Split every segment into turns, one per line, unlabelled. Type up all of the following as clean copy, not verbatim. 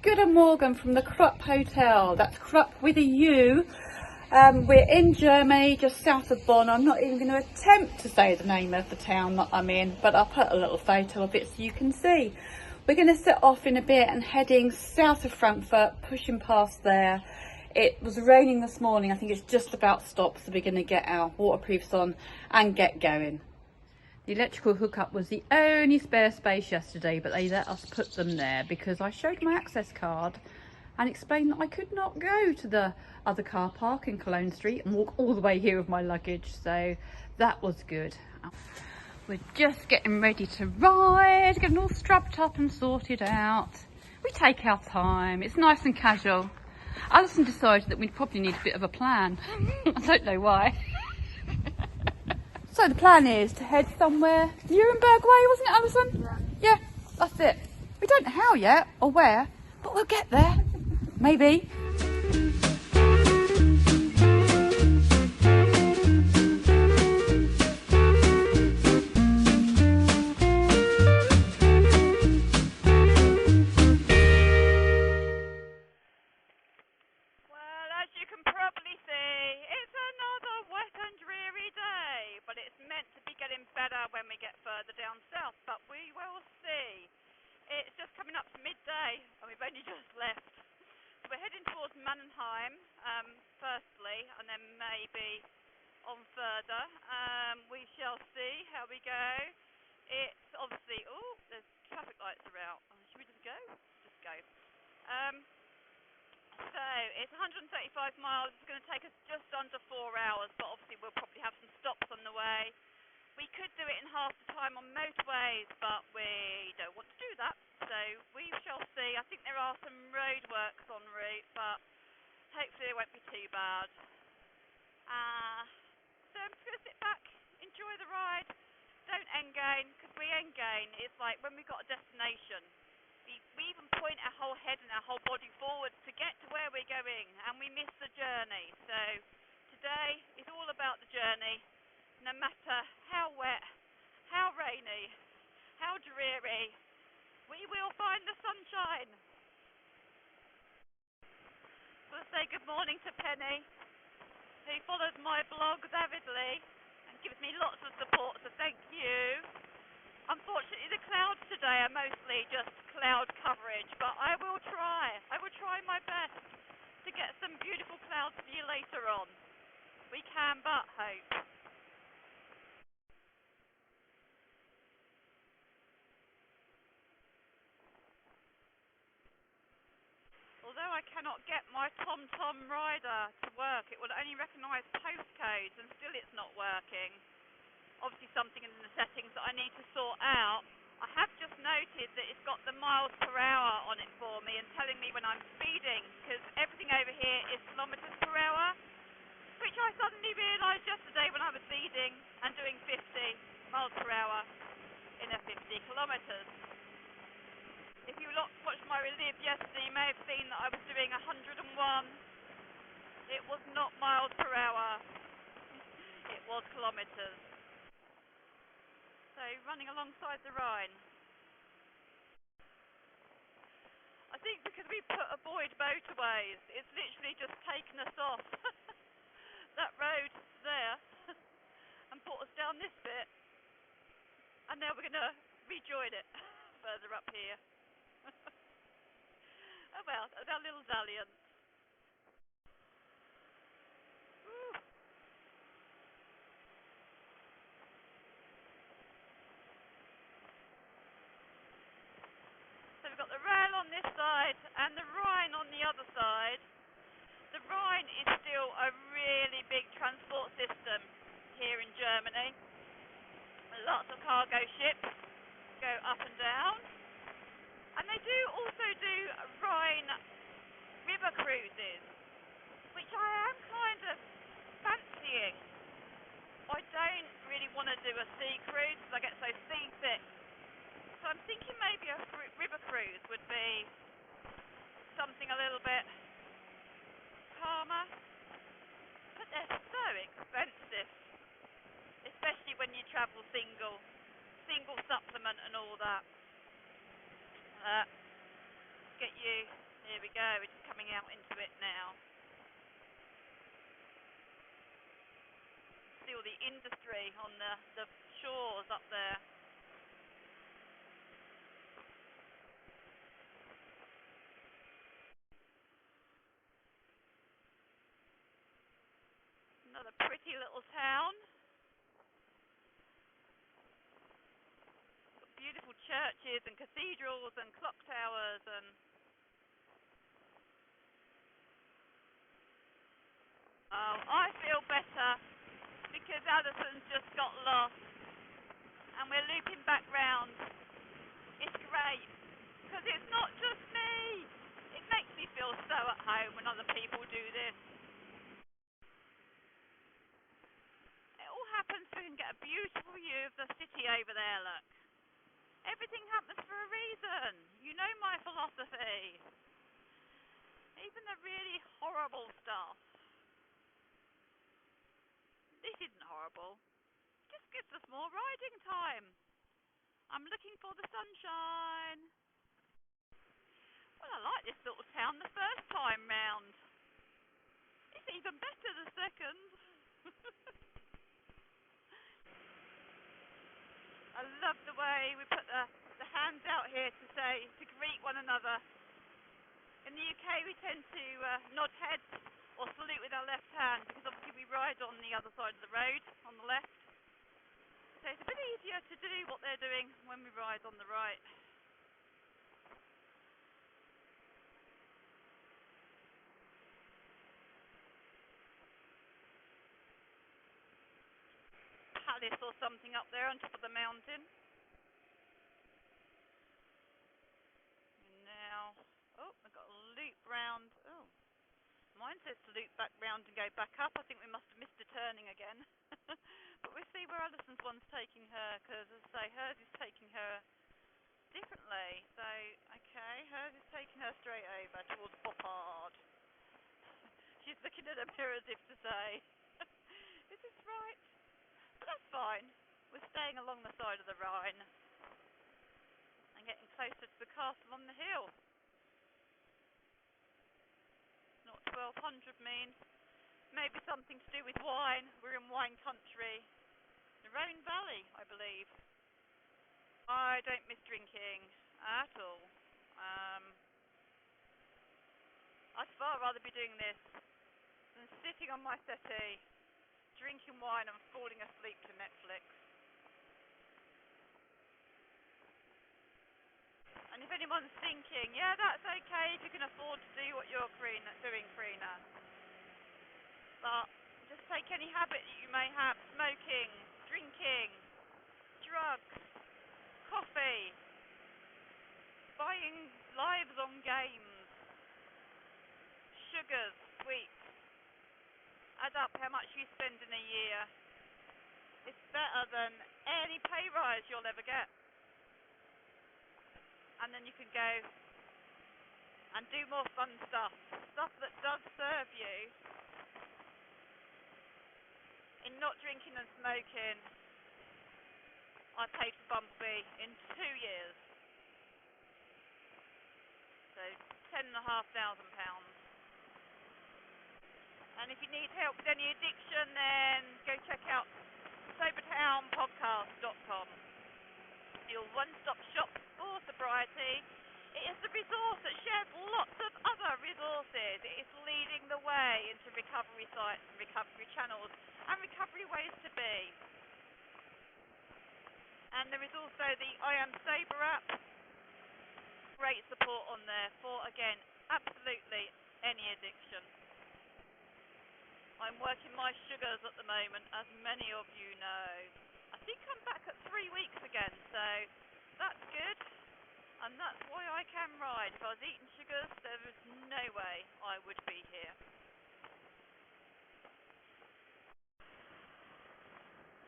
Guten Morgen from the Krupp Hotel. That's Krupp with a U. We're in Germany, just south of Bonn. I'm not even going to attempt to say the name of the town that I'm in, but I'll put a little photo of it so you can see. We're going to set off in a bit and heading south of Frankfurt, pushing past there. It was raining this morning. I think it's just about stopped, so we're going to get our waterproofs on and get going. The electrical hookup was the only spare space yesterday, but they let us put them there because I showed my access card and explained that I could not go to the other car park in Cologne Street and walk all the way here with my luggage, so that was good. We're just getting ready to ride, getting all strapped up and sorted out. We take our time, it's nice and casual. Alison decided that we'd probably need a bit of a plan. I don't know why. So the plan is to head somewhere Nuremberg way, wasn't it, Alison? Yeah, that's it. We don't know how yet or where, but we'll get there. Maybe.
When we get further down south, but we will see. It's just coming up to midday and we've only just left. So we're heading towards Mannheim firstly, and then maybe on further. We shall see how we go. It's obviously, oh, there's traffic lights are out. Should we just go? Just go. So it's 135 miles. It's going to take us just under 4 hours, but obviously we'll probably have some stops on the way. We could do it in half the time on motorways, but we don't want to do that, so we shall see. I think there are some roadworks en route, but hopefully it won't be too bad. So I'm just going to sit back, enjoy the ride, don't endgain, because we endgain, it's like when we've got a destination, we even point our whole head and our whole body forward to get to where we're going, and we miss the journey. So today is all about the journey. No matter how wet, how rainy, how dreary, we will find the sunshine. So I'll say good morning to Penny, who follows my blogs avidly and gives me lots of support, so thank you. Unfortunately, the clouds today are mostly just cloud coverage, but I will try my best to get some beautiful clouds for you later on. We can but hope. Although I cannot get my TomTom rider to work, it will only recognise postcodes, and still it's not working. Obviously something in the settings that I need to sort out. I have just noted that it's got the miles per hour on it for me and telling me when I'm speeding, because everything over here is kilometres per hour, which I suddenly realised yesterday when I was speeding and doing 50 miles per hour in a 50 kilometres. If you watched my relive yesterday, you may have seen that I was doing 101. It was not miles per hour. It was kilometres. So, running alongside the Rhine. I think because we put avoid motorways, it's literally just taken us off that road there and brought us down this bit. And now we're going to rejoin it further up here. Oh well, that's our little dalliance. So we've got the rail on this side and the Rhine on the other side. The Rhine is still a really big transport system here in Germany. Lots of cargo ships go up and down. And they do also do Rhine River cruises, which I am kind of fancying. I don't really want to do a sea cruise because I get so seasick. So I'm thinking maybe a river cruise would be something a little bit calmer. But they're so expensive, especially when you travel single supplement and all that. Get you Here we go, we're just coming out into it now. See all the industry on the shores up there. Another pretty little town. Got beautiful churches and cathedrals and clock towers and I feel better because Addison's just got lost and we're looping back round. It's great because it's not just me. It makes me feel so at home when other people do this. It all happens so we can get a beautiful view of the city over there, look. Everything happens for a reason. You know my philosophy. Even the really horrible stuff. This isn't horrible. It just gives us more riding time. I'm looking for the sunshine. Well, I like this little town the first time round. It's even better the second. I love the way we put the hands out here to greet one another. In the UK we tend to nod heads or salute with our left hand because obviously we ride on the other side of the road, on the left. So it's a bit easier to do what they're doing when we ride on the right. Palace or something up there on top of the mountain. And now, I've got a loop round. Oh, mine says to loop back round and go back up. I think we must have missed a turning again. But we'll see where Alison's one's taking her, because as I say, hers is taking her differently. So, okay, hers is taking her straight over towards Boppard. She's looking at a mirror as if to say, is this right? But that's fine. We're staying along the side of the Rhine and getting closer to the castle on the hill. Not 1200 means. Maybe something to do with wine. We're in wine country. The Rhone Valley, I believe. I don't miss drinking at all. I'd far rather be doing this than sitting on my settee, drinking wine and falling asleep to Netflix. And if anyone's thinking, yeah, that's okay if you can afford to do what you're doing, Karina. But just take any habit that you may have, smoking, drinking, drugs, coffee, buying lives on games, sugars, sweets. Add up how much you spend in a year. It's better than any pay rise you'll ever get. And then you can go and do more fun stuff that does serve you. In not drinking and smoking, I paid for Bumblebee in 2 years. So £10,500. And if you need help with any addiction, then go check out sobertownpodcast.com. Your one-stop shop for sobriety. It is the resource that shares lots of other resources. It is leading the way into recovery sites and recovery channels and recovery ways to be. And there is also the I Am Sober app. Great support on there for, again, absolutely any addiction. I'm working my sugars at the moment, as many of you know. I think I'm back at 3 weeks again, so that's good. And that's why I can ride. If I was eating sugars, there is no way I would be here.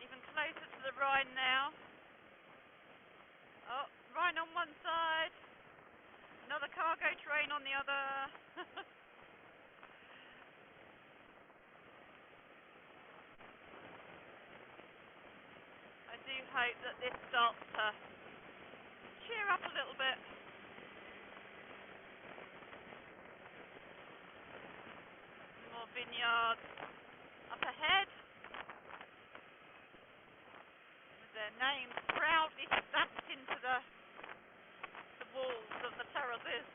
Even closer to the Rhine now. Oh, Rhine on one side, another cargo train on the other. I do hope that this starts to cheer up a little bit. Vineyards up ahead, with their names proudly stamped into the walls of the terraces.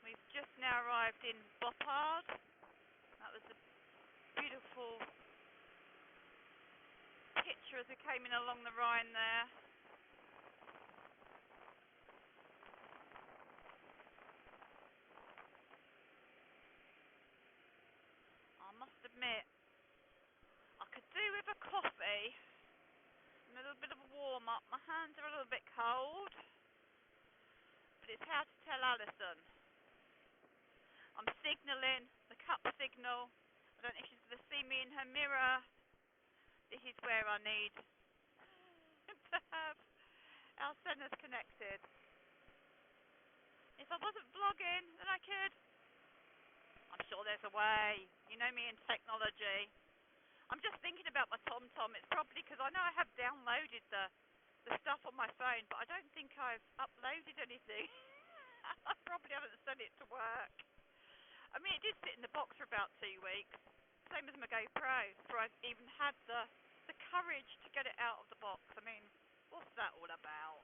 We've just now arrived in Boppard. That was a beautiful picture as we came in along the Rhine there. I must admit, I could do with a coffee and a little bit of a warm up. My hands are a little bit cold, but it's how to tell Alison. I'm signalling, the cup signal. I don't know if she's going to see me in her mirror. This is where I need to have our centres connected. If I wasn't vlogging, then I could. I'm sure there's a way. You know me and technology. I'm just thinking about my TomTom. It's probably because I know I have downloaded the stuff on my phone, but I don't think I've uploaded anything. I probably haven't set it to work. I mean, it did sit in the box for about 2 weeks, same as my GoPro, before I've even had the courage to get it out of the box. I mean, what's that all about?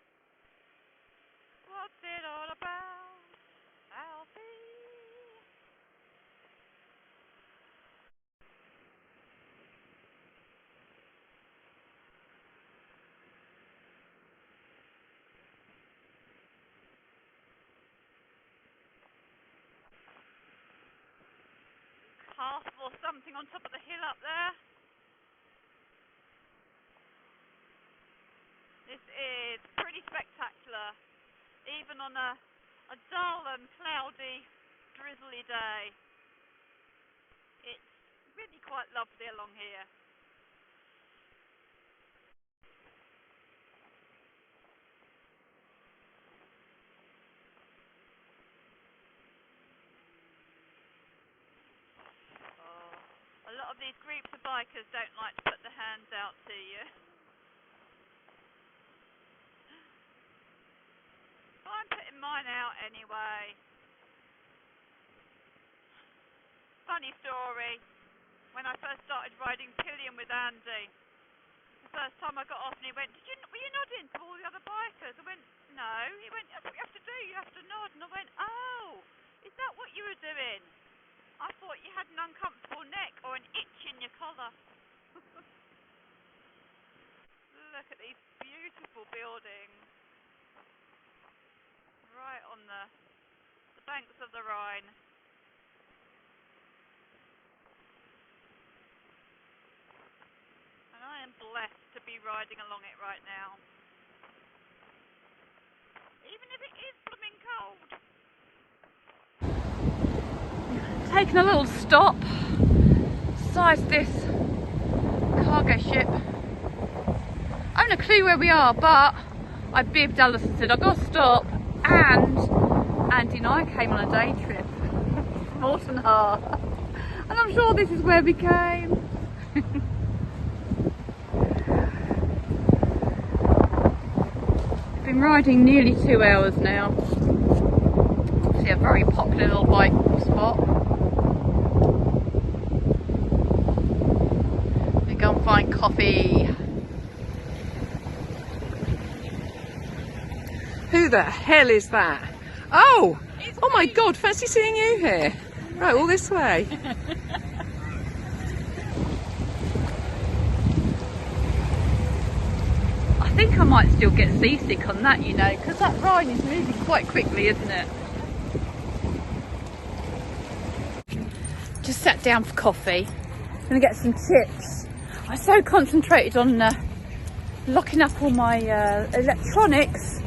What's it all about, Alfie? Castle or something on top of the hill up there. This is pretty spectacular, even on a dull and cloudy, drizzly day. It's really quite lovely along here. A lot of these groups of bikers don't like to put their hands out to you. But I'm putting mine out anyway. Funny story, when I first started riding pillion with Andy, the first time I got off and he went, were you nodding to all the other bikers? I went, no. He went, that's what you have to do, you have to nod. And I went, oh, is that what you were doing? I thought you had an uncomfortable neck or an itch in your collar. Look at these beautiful buildings right on the banks of the Rhine. And I am blessed to be riding along it right now. Even if it is blooming cold.
Taking a little stop beside this cargo ship. I haven't a clue where we are, but I bibbed Alison and said I've got to stop, and Andy and I came on a day trip from Morton Harbour, and I'm sure this is where we came. Been riding nearly 2 hours now. See a very popular little bike spot. We go and find coffee.
Who the hell is that? Oh! Oh my God, fancy seeing you here. Right, all this way.
I think I might still get seasick on that, you know, because that Rhine is moving quite quickly, isn't it? Just sat down for coffee. Gonna get some chips. I'm so concentrated on locking up all my electronics.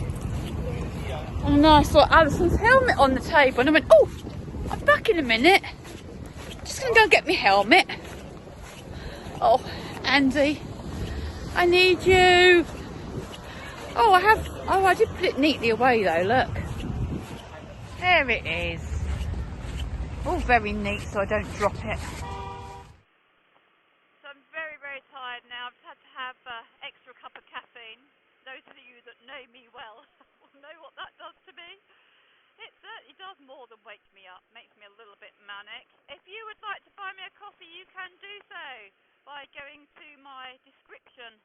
And then I saw Alison's helmet on the table and I went, oh, I'm back in a minute. Just gonna go get my helmet. Oh, Andy, I need you. Oh, I did put it neatly away though, look. There it is. All very neat so I don't drop it.
So I'm very, very very tired now. I've just had to have extra cup of caffeine. Those of you that know me well will know what that does to me. It certainly does more than wake me up, makes me a little bit manic. If you would like to buy me a coffee, you can do so by going to my description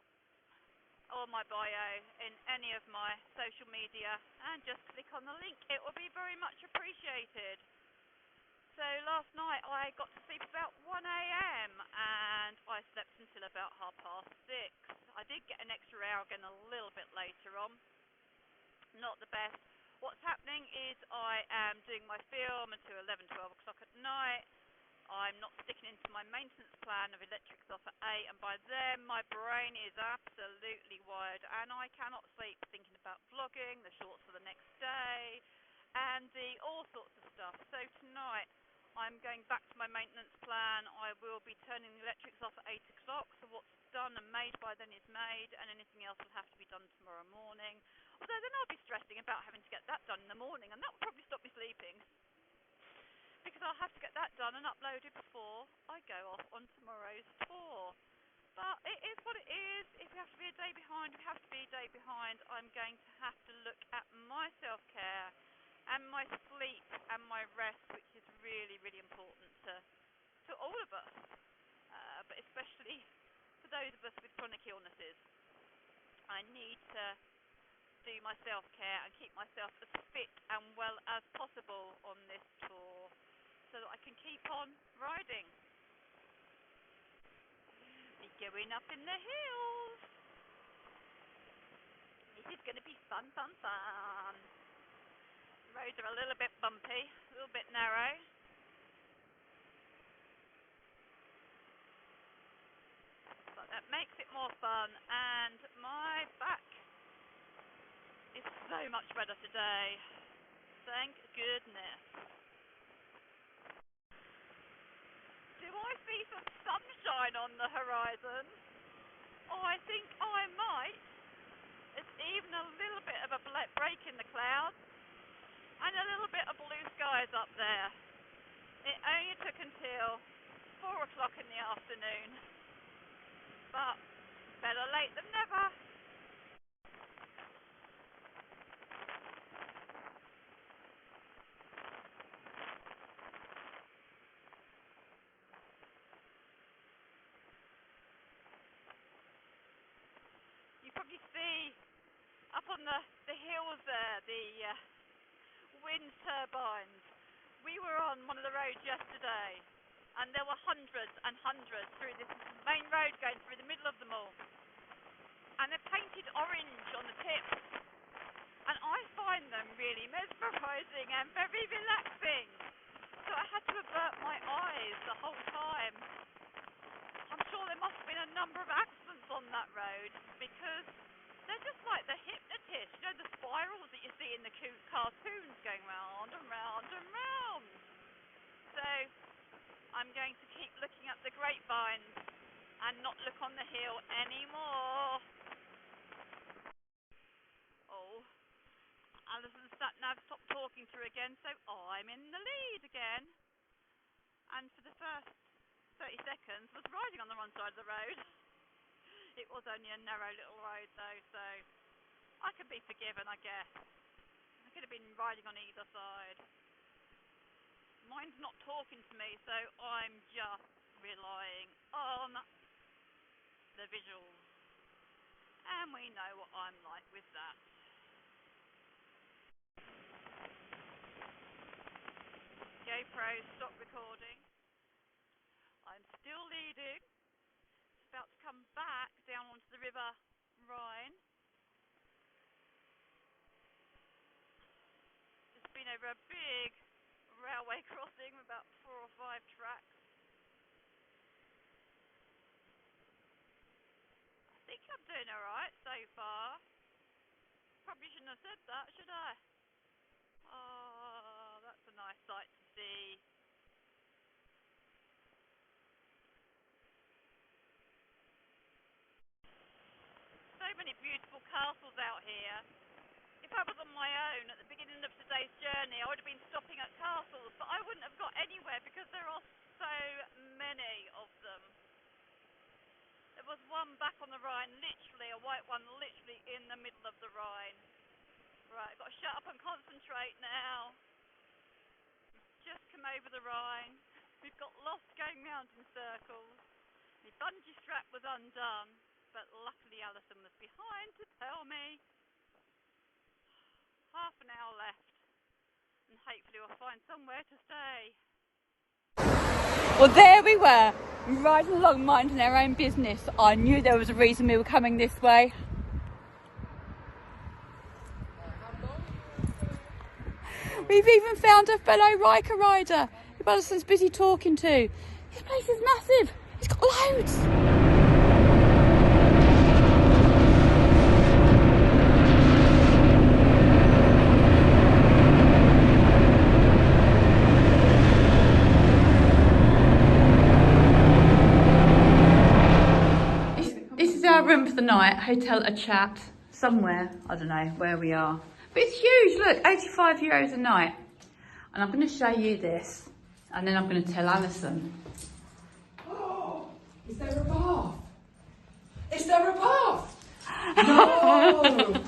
or my bio in any of my social media and just click on the link. It will be very much appreciated. So last night I got to sleep about 1 a.m. and I slept until about 6:30. I did get an extra hour again a little bit later on. Not the best. What's happening is I am doing my film until 11, 12 o'clock at night. I'm not sticking into my maintenance plan of electrics off at 8, and by then my brain is absolutely wired and I cannot sleep thinking about vlogging, the shorts for the next day, and all sorts of stuff. So tonight I'm going back to my maintenance plan. I will be turning the electrics off at 8 o'clock, so what's done and made by then is made, and anything else will have to be done tomorrow morning. Although then I'll be stressing about having to get that done in the morning, and that will probably stop me sleeping, because I'll have to get that done and uploaded before I go off on tomorrow's tour. But it is what it is. If you have to be a day behind, you have to be a day behind. I'm going to have to look at my self-care and my sleep and my rest, which is really, really important to all of us, but especially for those of us with chronic illnesses. I need to do my self-care and keep myself as fit and well as possible on this tour so that I can keep on riding. We're going up in the hills. This is going to be fun, fun, fun. The roads are a little bit bumpy, a little bit narrow. But that makes it more fun, and my back is so much better today. Thank goodness. Do I see some sunshine on the horizon? Oh, I think I might. There's even a little bit of a break in the clouds and a little bit of blue skies up there. It only took until 4 o'clock in the afternoon, but better late than never. You probably see up on the hills there the wind turbines. We were on one of the roads yesterday, and there were hundreds and hundreds through this main road going through the middle of them all. And they're painted orange on the tips. And I find them really mesmerising and very relaxing. So I had to avert my eyes the whole time. I'm sure there must have been a number of accidents on that road, because they're just like the hypnotist, you know, the spirals that you see in the cartoons going round and round and round. So I'm going to keep looking at the grapevines and not look on the hill anymore. Oh, Alison's satnav stopped talking to her again, so I'm in the lead again. And for the first 30 seconds was riding on the wrong side of the road. It was only a narrow little road though, so I can be forgiven, I guess. I could have been riding on either side. Mine's not talking to me, so I'm just relying on the visuals. And we know what I'm like with that. GoPro, stop recording. I'm still leading. It's about to come back down onto the River Rhine. Just been over a big railway crossing with about 4 or 5 tracks. I think I'm doing alright so far. Probably shouldn't have said that, should I? Oh, that's a nice sight to see. So many beautiful castles out here. If I was on my own at the beginning of today's journey, I would have been stopping at castles, but I wouldn't have got anywhere because there are so many of them. There was one back on the Rhine, literally, a white one, literally in the middle of the Rhine. Right, I've got to shut up and concentrate now. We've just come over the Rhine. We've got lost going round in circles. The bungee strap was undone, but luckily Alison was behind to tell me. Half an hour left, and hopefully we'll find somewhere to stay.
Well, there we were, riding along minding our own business. I knew there was a reason we were coming this way. We've even found a fellow Riker rider who Alison's busy talking to. This place is massive. It's got loads. This is our room for the night, Hotel A Chat, somewhere, I don't know where we are. But it's huge, look, €85 a night. And I'm going to show you this, and then I'm going to tell Alison.
Oh, is there a bath? Is there a bath? No!